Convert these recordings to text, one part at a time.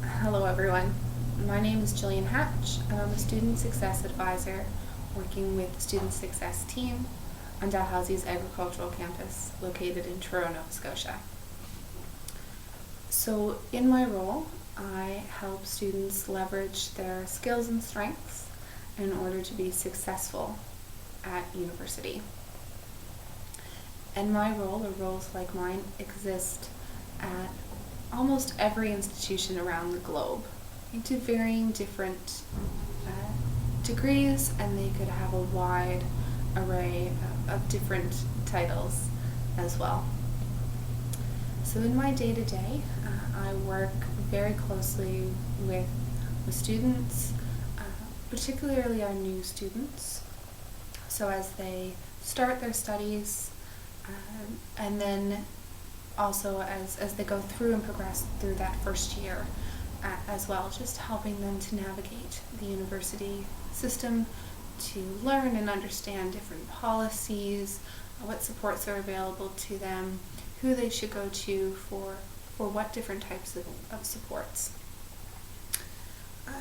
Hello everyone, my name is Gillian Hatch and I'm a Student Success Advisor working with the Student Success team on Dalhousie's agricultural campus located in Truro, Nova Scotia. So in my role, I help students leverage their skills and strengths in order to be successful at university. And my role, or roles like mine, exist at almost every institution around the globe to varying different degrees, and they could have a wide array of different titles as well. So in my day-to-day, I work very closely with students, particularly our new students. So as they start their studies, and then also as they go through and progress through that first year as well, just helping them to navigate the university system, to learn and understand different policies, what supports are available to them, who they should go to for what different types of supports.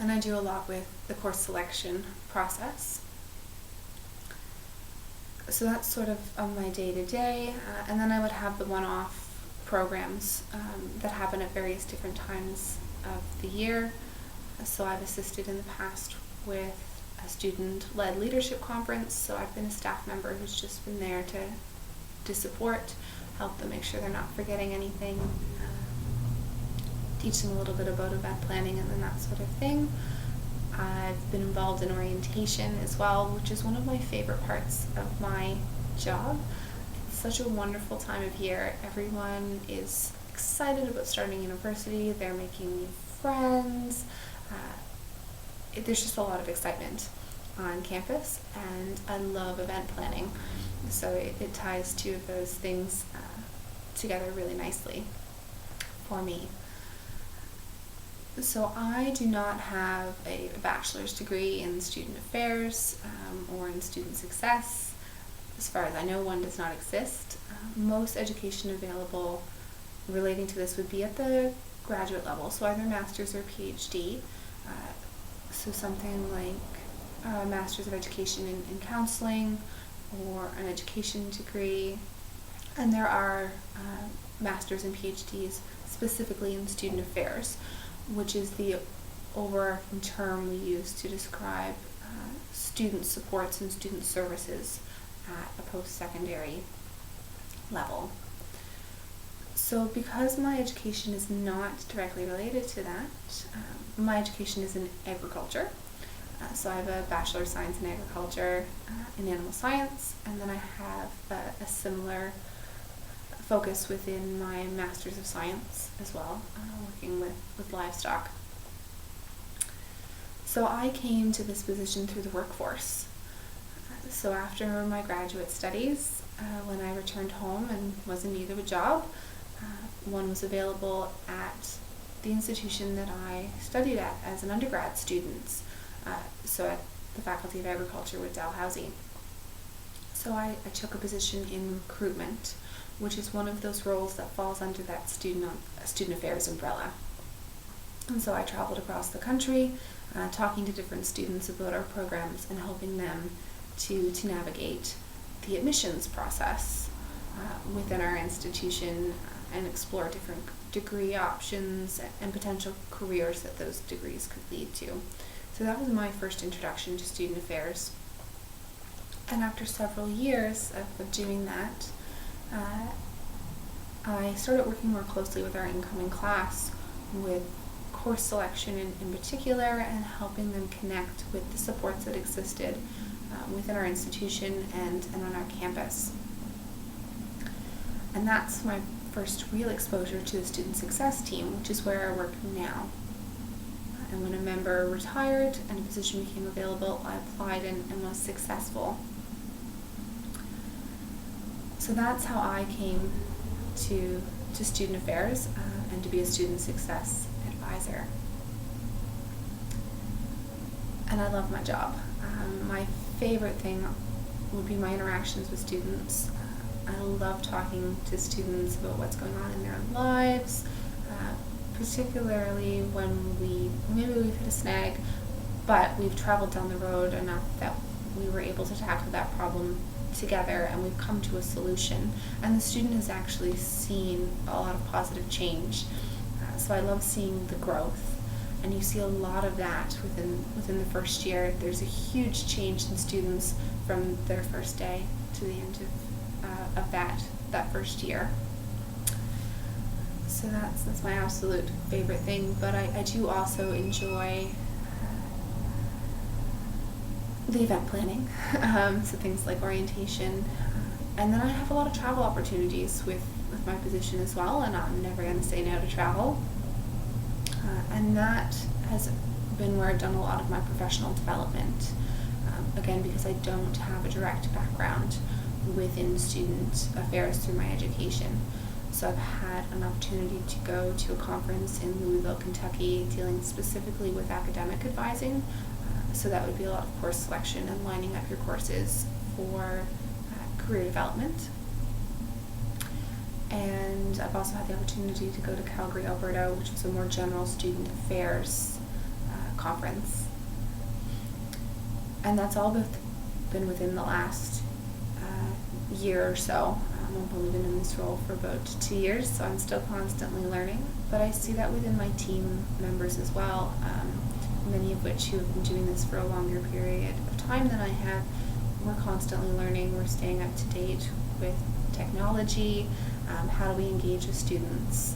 And I do a lot with the course selection process. So that's sort of my day-to-day, and then I would have the one-off programs that happen at various different times of the year. So I've assisted in the past with a student-led leadership conference, so I've been a staff member who's just been there to support, help them make sure they're not forgetting anything, teach them a little bit about event planning and then that sort of thing. I've been involved in orientation as well, which is one of my favorite parts of my job. It's such a wonderful time of year. Everyone is excited about starting university. They're making new friends. There's just a lot of excitement on campus, and I love event planning. So it ties two of those things together really nicely for me. So I do not have a bachelor's degree in student affairs or in student success. As far as I know, one does not exist. Most education available relating to this would be at the graduate level, so either master's or PhD. So something like a master's of education in counseling or an education degree. And there are masters and PhDs specifically in student affairs, which is the overarching term we use to describe student supports and student services at a post-secondary level. So because my education is not directly related to that, my education is in agriculture. So I have a Bachelor of Science in Agriculture in Animal Science, and then I have a similar focus within my Master's of Science as well, working with livestock. So I came to this position through the workforce. So after my graduate studies, when I returned home and was in need of a job, one was available at the institution that I studied at as an undergrad student, so at the Faculty of Agriculture with Dalhousie. So I took a position in recruitment, which is one of those roles that falls under that student affairs umbrella. And so I traveled across the country, talking to different students about our programs and helping them to navigate the admissions process within our institution and explore different degree options and potential careers that those degrees could lead to. So that was my first introduction to student affairs. And after several years of doing that, I started working more closely with our incoming class with course selection in particular, and helping them connect with the supports that existed within our institution and on our campus. And that's my first real exposure to the student success team, which is where I work now. And when a member retired and a position became available, I applied and was successful. So that's how I came to student affairs and to be a student success advisor. And I love my job. My favorite thing would be my interactions with students. I love talking to students about what's going on in their lives, particularly when maybe we've hit a snag, but we've traveled down the road enough that we were able to tackle that problem together and we've come to a solution, and the student has actually seen a lot of positive change. So I love seeing the growth, and you see a lot of that within the first year. There's a huge change in students from their first day to the end of that first year. So that's my absolute favorite thing, but I do also enjoy the event planning, so things like orientation, and then I have a lot of travel opportunities with my position as well, and I'm never going to say no to travel, and that has been where I've done a lot of my professional development, again because I don't have a direct background within student affairs through my education. So I've had an opportunity to go to a conference in Louisville, Kentucky, dealing specifically with academic advising. So that would be a lot of course selection and lining up your courses for career development. And I've also had the opportunity to go to Calgary, Alberta, which was a more general student affairs conference. And that's all been within the last year or so. I've only been in this role for about 2 years, so I'm still constantly learning. But I see that within my team members as well, many of which who have been doing this for a longer period of time than I have. We're constantly learning, we're staying up to date with technology, how do we engage with students,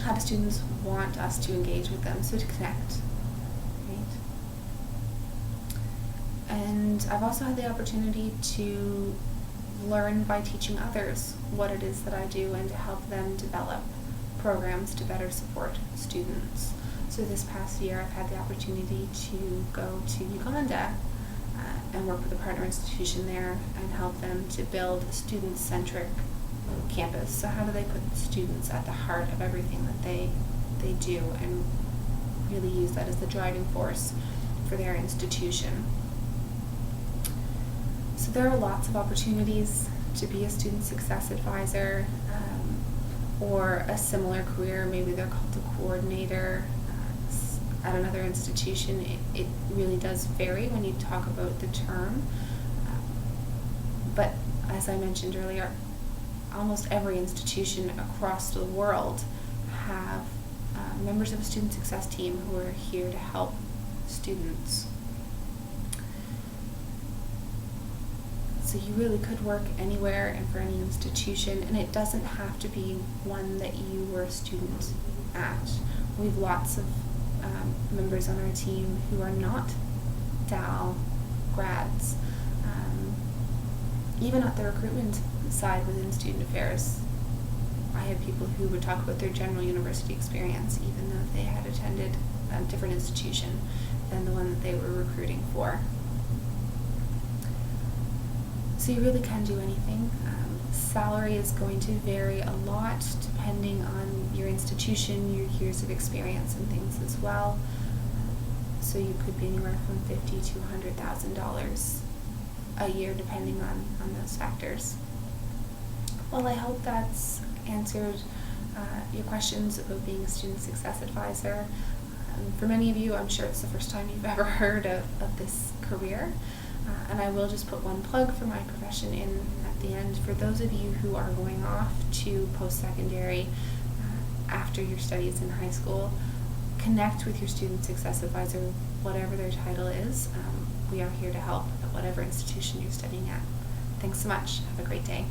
how do students want us to engage with them, so to connect, right? And I've also had the opportunity to learn by teaching others what it is that I do and to help them develop programs to better support students. So this past year I've had the opportunity to go to Uganda and work with a partner institution there and help them to build a student-centric campus. So how do they put students at the heart of everything that they do and really use that as the driving force for their institution. So there are lots of opportunities to be a student success advisor or a similar career. Maybe they're called a coordinator at another institution. It really does vary when you talk about the term. But as I mentioned earlier, almost every institution across the world have members of a student success team who are here to help students. So you really could work anywhere and for any institution, and it doesn't have to be one that you were a student at. We have lots of members on our team who are not DAL grads. Even at the recruitment side within student affairs, I had people who would talk about their general university experience even though they had attended a different institution than the one that they were recruiting for. So you really can do anything. Salary is going to vary a lot depending on your institution, your years of experience and things as well. So you could be anywhere from $50,000 to $100,000 a year depending on those factors. Well, I hope that's answered your questions about being a student success advisor. For many of you, I'm sure it's the first time you've ever heard of this career. And I will just put one plug for my profession in at the end. For those of you who are going off to post-secondary after your studies in high school, connect with your student success advisor, whatever their title is. We are here to help at whatever institution you're studying at. Thanks so much. Have a great day.